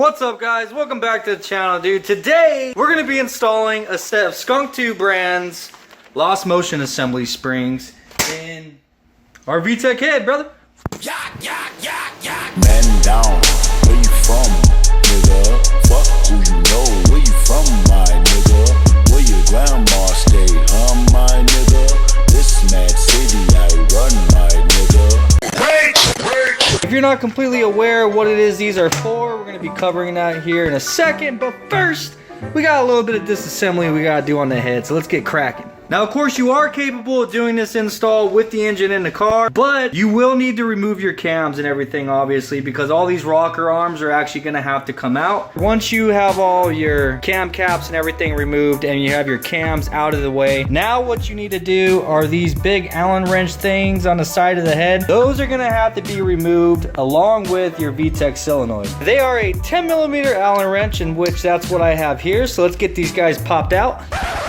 What's up, guys? Welcome back to the channel, dude. Today we're going to be installing a set of Skunk2 brands lost motion assembly springs in our v-tec head, brother. Man down, where you from, nigga? Fuck who you know, where you from, my nigga? Where your grandma stay, my nigga? This mad city I run, my nigga. If you're not completely aware what it is these are for, we're going to be covering that here in a second. But first, we got a little bit of disassembly we got to do on the head, so let's get cracking. Now, of course, you are capable of doing this install with the engine in the car, but you will need to remove your cams and everything, obviously, because all these rocker arms are actually going to have to come out. Once you have all your cam caps and everything removed and you have your cams out of the way, now what you need to do are these big Allen wrench things on the side of the head. Those are going to have to be removed along with your v-tec solenoid. They are a 10mm Allen wrench, in which that's what I have here, so let's get these guys popped out.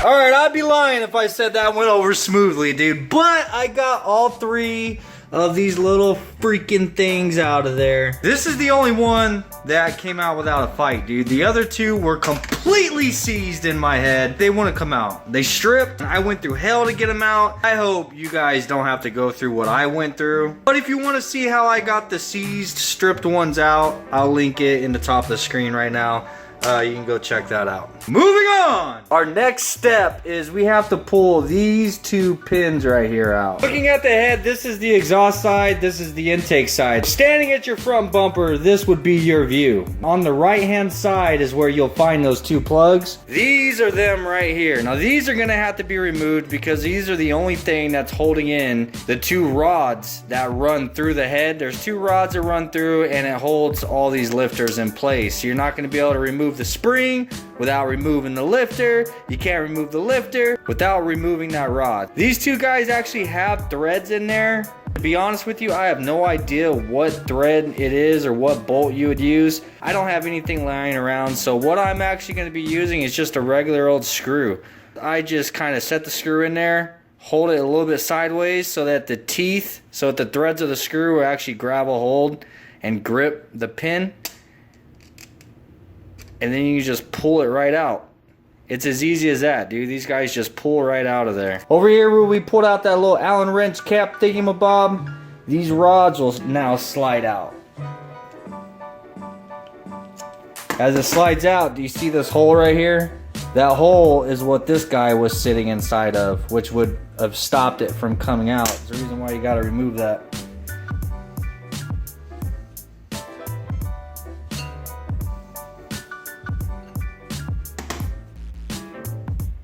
All right, I'd be lying if I said that went over smoothly, dude, but I got all three of these little freaking things out of there. This is the only one that came out without a fight, dude. The other two were completely seized in my head. They wouldn't come out. They stripped. I went through hell to get them out. I hope you guys don't have to go through what I went through. But if you want to see how I got the seized, stripped ones out, I'll link it in the top of the screen right now. You can go check that out. Moving on! Our next step is we have to pull these two pins right here out. Looking at the head, this is the exhaust side, this is the intake side. Standing at your front bumper, this would be your view. On the right hand side is where you'll find those two plugs. These are them right here. Now these are gonna have to be removed because these are the only thing that's holding in the two rods that run through the head. There's two rods that run through and it holds all these lifters in place. You're not gonna be able to remove the spring without removing the lifter. You can't remove the lifter without removing that rod. These two guys actually have threads in there. To be honest with you, I have no idea what thread it is or what bolt you would use. I don't have anything lying around, so what I'm actually going to be using is just a regular old screw. I just kind of set the screw in there, hold it a little bit sideways so that the teeth, so that the threads of the screw will actually grab a hold and grip the pin. And then you just pull it right out. It's as easy as that, dude. These guys just pull right out of there. Over here where we pulled out that little Allen wrench cap thingamabob, these rods will now slide out. As it slides out, do you see this hole right here? That hole is what this guy was sitting inside of, which would have stopped it from coming out. It's the reason why you gotta remove that.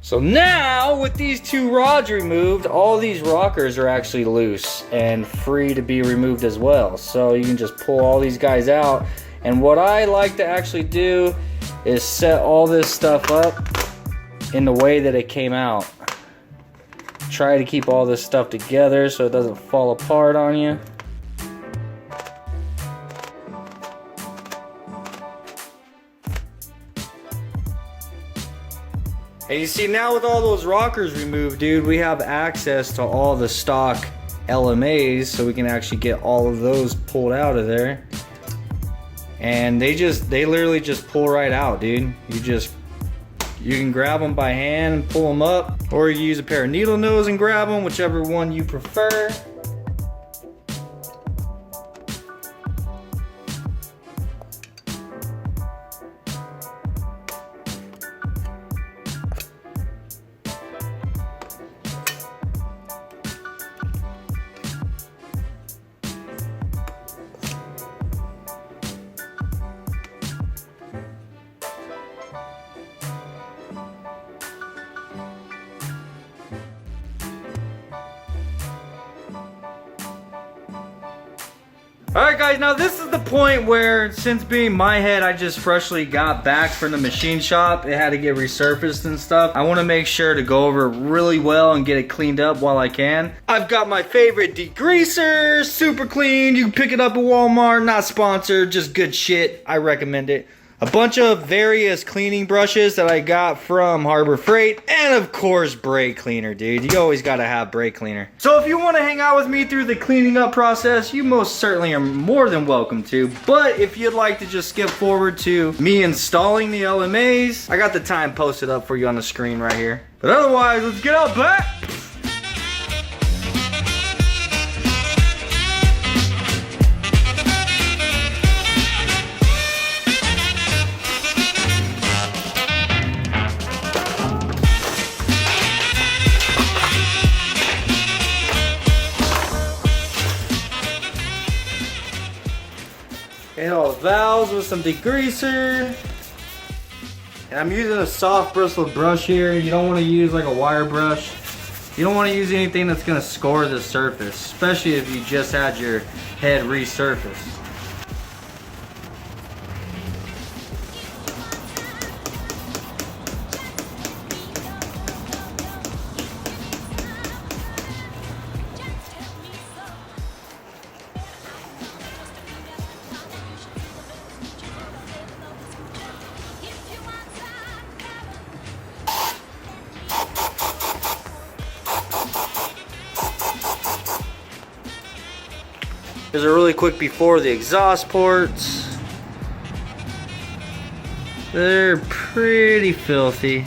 So now, with these two rods removed, all these rockers are actually loose and free to be removed as well. So you can just pull all these guys out. And what I like to actually do is set all this stuff up in the way that it came out. Try to keep all this stuff together so it doesn't fall apart on you. And you see, now with all those rockers removed, dude, we have access to all the stock LMAs, so we can actually get all of those pulled out of there. And they literally just pull right out, dude. You can grab them by hand and pull them up, or you can use a pair of needle nose and grab them, whichever one you prefer. Alright guys, now this is the point where, since being my head, I just freshly got back from the machine shop. It had to get resurfaced and stuff. I want to make sure to go over it really well and get it cleaned up while I can. I've got my favorite degreaser, super clean. You can pick it up at Walmart, not sponsored, just good shit. I recommend it. a bunch of various cleaning brushes that I got from Harbor Freight, and of course brake cleaner, dude. You always gotta have brake cleaner. So if you want to hang out with me through the cleaning up process, you most certainly are more than welcome to. But if you'd like to just skip forward to me installing the LMAs, I got the time posted up for you on the screen right here. But otherwise, let's get out back. Hit all the valves with some degreaser. And I'm using a soft bristled brush here. You don't want to use like a wire brush. You don't want to use anything that's going to score the surface, especially if you just had your head resurfaced. Here's a really quick before the exhaust ports. They're pretty filthy.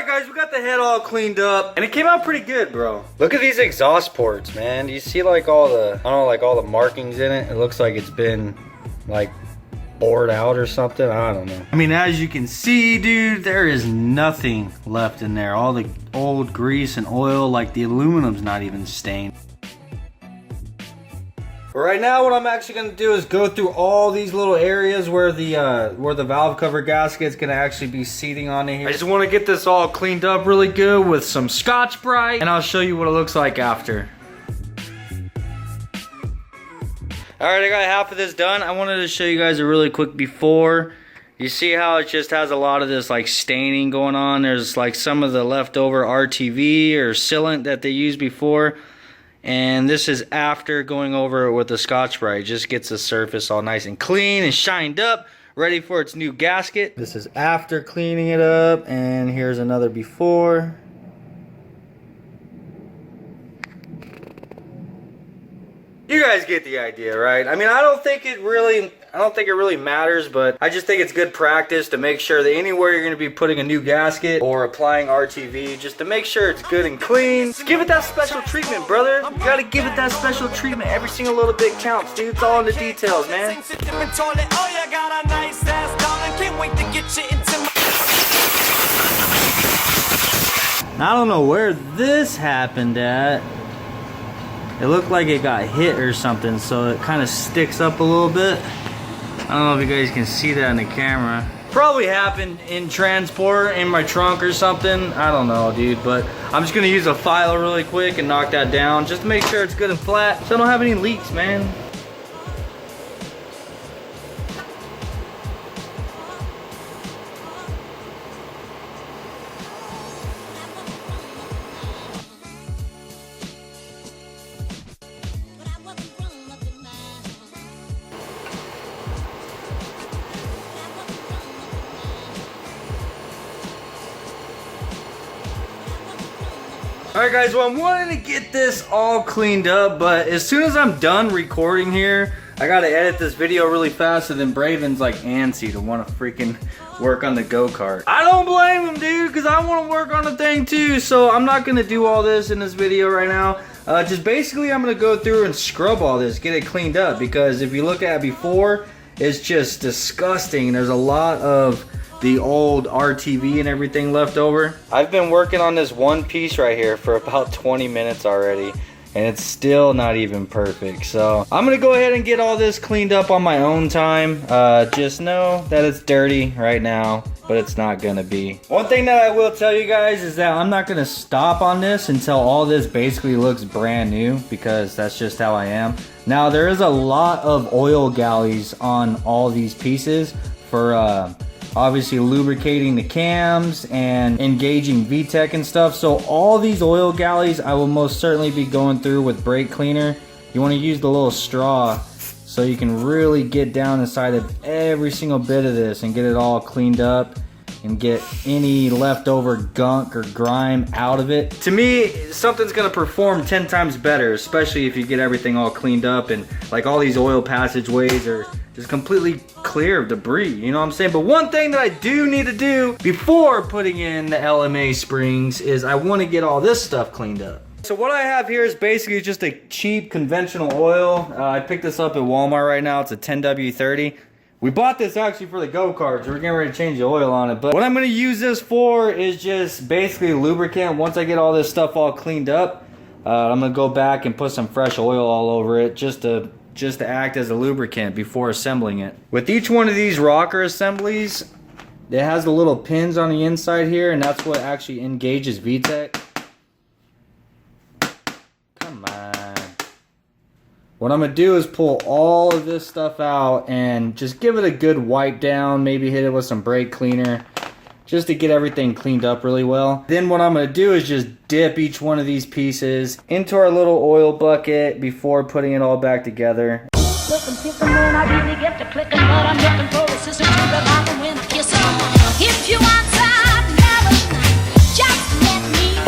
Guys, we got the head all cleaned up and it came out pretty good, bro. Look at these exhaust ports, man. Do you see like all the, I don't know, like all the markings in it? It looks like it's been like bored out or something. I don't know. I mean, as you can see, dude, there is nothing left in there. All the old grease and oil, like the aluminum's not even stained. But right now, what I'm actually going to do is go through all these little areas where the valve cover gasket's going to actually be seating on here. I just want to get this all cleaned up really good with some Scotch-Brite, and I'll show you what it looks like after. Alright, I got half of this done. I wanted to show you guys a really quick before. You see how it just has a lot of this like staining going on. There's like some of the leftover RTV or sealant that they used before. And this is after going over it with the Scotch-Brite. Just gets the surface all nice and clean and shined up, ready for its new gasket. This is after cleaning it up, and here's another before. You guys get the idea, right? I mean, I don't think it really matters, but I just think it's good practice to make sure that anywhere you're gonna be putting a new gasket or applying RTV, just to make sure it's good and clean. Just give it that special treatment, brother. You gotta give it that special treatment. Every single little bit counts, dude. It's all in the details, man. I don't know where this happened at. It looked like it got hit or something, so it kind of sticks up a little bit. I don't know if you guys can see that in the camera. Probably happened in transport, in my trunk or something. I don't know, dude, but I'm just gonna use a file really quick and knock that down just to make sure it's good and flat so I don't have any leaks, man. Alright guys, well I'm wanting to get this all cleaned up, but as soon as I'm done recording here, I gotta edit this video really fast, and then Braven's like antsy to want to freaking work on the go-kart. I don't blame him, dude, because I want to work on the thing too, so I'm not gonna do all this in this video right now. Just basically I'm gonna go through and scrub all this, get it cleaned up, because if you look at it before, it's just disgusting. There's a lot of the old RTV and everything left over. I've been working on this one piece right here for about 20 minutes already, and it's still not even perfect. So I'm gonna go ahead and get all this cleaned up on my own time. Just know that it's dirty right now, but it's not gonna be. One thing that I will tell you guys is that I'm not gonna stop on this until all this basically looks brand new, because that's just how I am. Now there is a lot of oil galleys on all these pieces for obviously lubricating the cams and engaging v-tec and stuff. So all these oil galleys I will most certainly be going through with brake cleaner. You want to use the little straw so you can really get down inside of every single bit of this and get it all cleaned up and get any leftover gunk or grime out of it. To me, something's gonna perform 10 times better, especially if you get everything all cleaned up and like all these oil passageways are just completely clear of debris, you know what I'm saying? But one thing that I do need to do before putting in the LMA springs is I want to get all this stuff cleaned up. So what I have here is basically just a cheap conventional oil. I picked this up at Walmart right now. It's a 10W30. We bought this actually for the go-karts. We're getting ready to change the oil on it. But what I'm going to use this for is just basically lubricant. Once I get all this stuff all cleaned up, I'm going to go back and put some fresh oil all over it just to act as a lubricant before assembling it. With each one of these rocker assemblies, it has the little pins on the inside here, and that's what actually engages v-tec. Come on. What I'm gonna do is pull all of this stuff out and just give it a good wipe down, maybe hit it with some brake cleaner, just to get everything cleaned up really well. Then what I'm gonna do is just dip each one of these pieces into our little oil bucket before putting it all back together. If you want some, just let me know.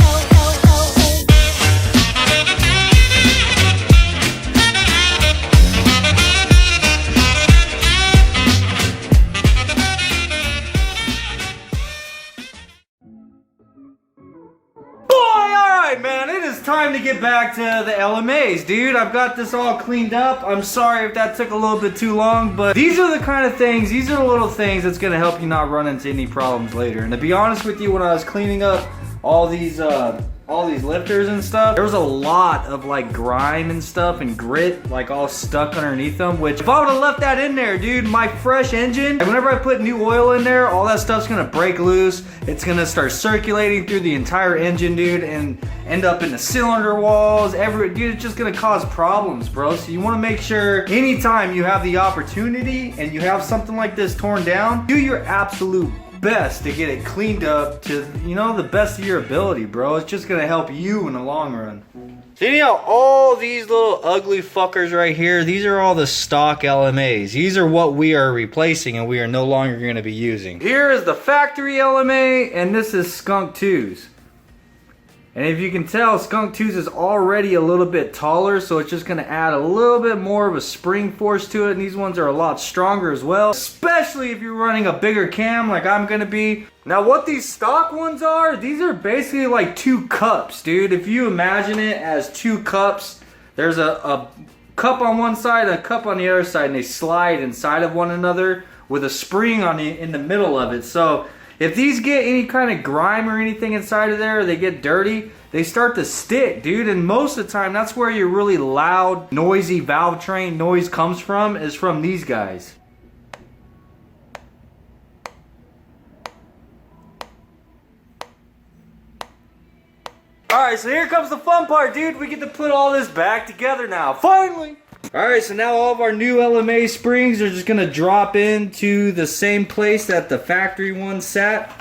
Alright man, it is time to get back to the LMAs, dude. I've got this all cleaned up. I'm sorry if that took a little bit too long, but these are the kind of things, these are the little things that's gonna help you not run into any problems later. And to be honest with you, when I was cleaning up all these lifters and stuff, there was a lot of like grime and stuff and grit like all stuck underneath them, which if I would have left that in there, dude, my fresh engine, and whenever I put new oil in there, all that stuff's gonna break loose. It's gonna start circulating through the entire engine, dude, and end up in the cylinder walls, dude, it's just gonna cause problems, bro. So you wanna make sure anytime you have the opportunity and you have something like this torn down, do your absolute best to get it cleaned up to, you know, the best of your ability, bro. It's just gonna help you in the long run. See how all these little ugly fuckers right here, these are all the stock LMAs. These are what we are replacing and we are no longer gonna be using. Here is the factory LMA and this is Skunk2's. And if you can tell, Skunk2's is already a little bit taller, so it's just gonna add a little bit more of a spring force to it, and these ones are a lot stronger as well, especially if you're running a bigger cam like I'm gonna be. Now what these stock ones are, these are basically like 2 cups, dude. If you imagine it as 2 cups, there's a cup on one side and a cup on the other side, and they slide inside of one another with a spring on in the middle of it. So if these get any kind of grime or anything inside of there, or they get dirty, they start to stick, dude. And most of the time, that's where your really loud, noisy valve train noise comes from, is from these guys. Alright, so here comes the fun part, dude. We get to put all this back together now, finally! Alright, so now all of our new LMA springs are just gonna drop into the same place that the factory one sat.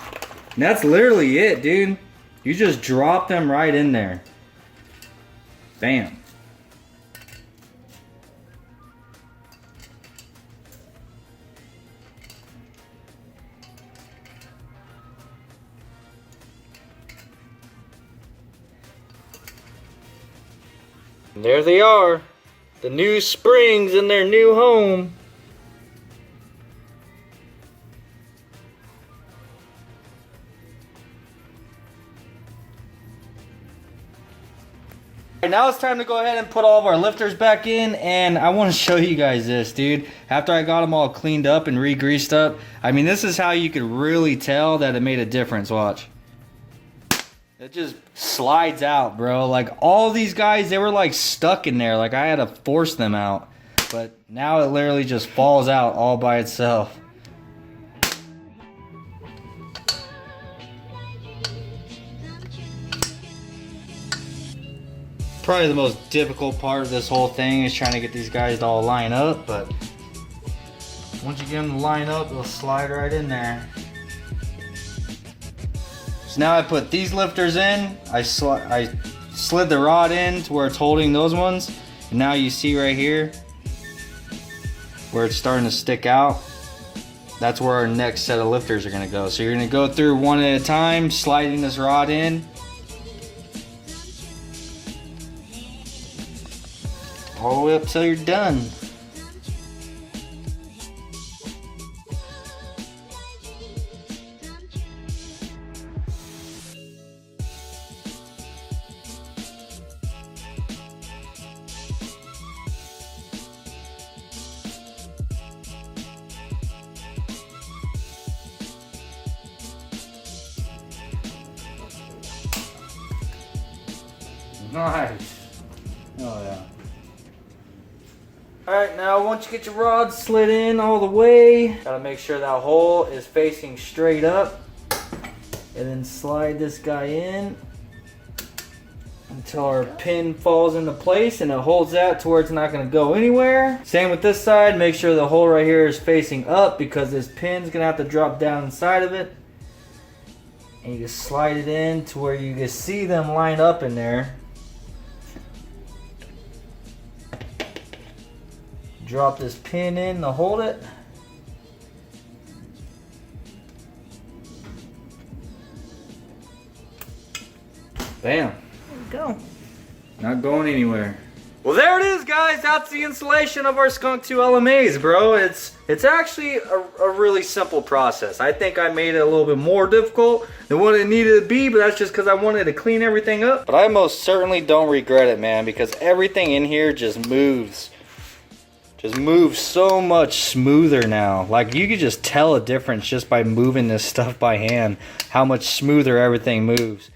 And that's literally it, dude. You just drop them right in there. Bam. And there they are. The new springs in their new home. Alright, now it's time to go ahead and put all of our lifters back in, and I want to show you guys this, dude. After I got them all cleaned up and re-greased up, I mean, this is how you could really tell that it made a difference. Watch. It just slides out, bro. Like, all these guys, they were like stuck in there. Like, I had to force them out. But now it literally just falls out all by itself. Probably the most difficult part of this whole thing is trying to get these guys to all line up. But once you get them to line up, they'll slide right in there. So now I put these lifters in, I slid the rod in to where it's holding those ones, and now you see right here where it's starting to stick out. That's where our next set of lifters are going to go. So you're going to go through one at a time, sliding this rod in. All the way up till you're done. Nice. Oh yeah. Alright, now once you get your rod slid in all the way, gotta make sure that hole is facing straight up. And then slide this guy in until our pin falls into place and it holds that to where it's not gonna go anywhere. Same with this side, make sure the hole right here is facing up because this pin's gonna have to drop down inside of it. And you just slide it in to where you can see them line up in there. Drop this pin in to hold it. Bam. There we go. Not going anywhere. Well, there it is, guys. That's the installation of our Skunk2 LMAs, bro. It's actually a really simple process. I think I made it a little bit more difficult than what it needed to be, but that's just because I wanted to clean everything up. But I most certainly don't regret it, man, because everything in here just moves. Just moves so much smoother now. Like, you could just tell a difference just by moving this stuff by hand, how much smoother everything moves.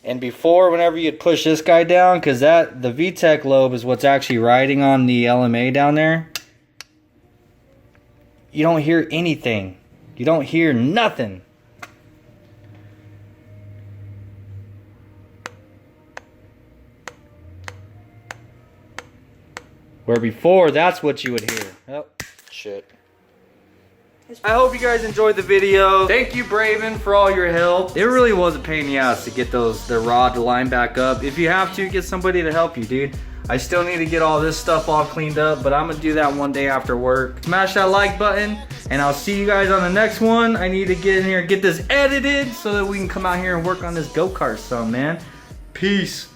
And before, whenever you'd push this guy down, because the v-tec lobe is what's actually riding on the LMA down there, you don't hear anything. You don't hear nothing. Where before, that's what you would hear. Oh, shit. I hope you guys enjoyed the video. Thank you, Braven, for all your help. It really was a pain in the ass to get the rod to line back up. If you have to, get somebody to help you, dude. I still need to get all this stuff all cleaned up, but I'm gonna do that one day after work. Smash that like button, and I'll see you guys on the next one. I need to get in here and get this edited so that we can come out here and work on this go-kart some, man. Peace.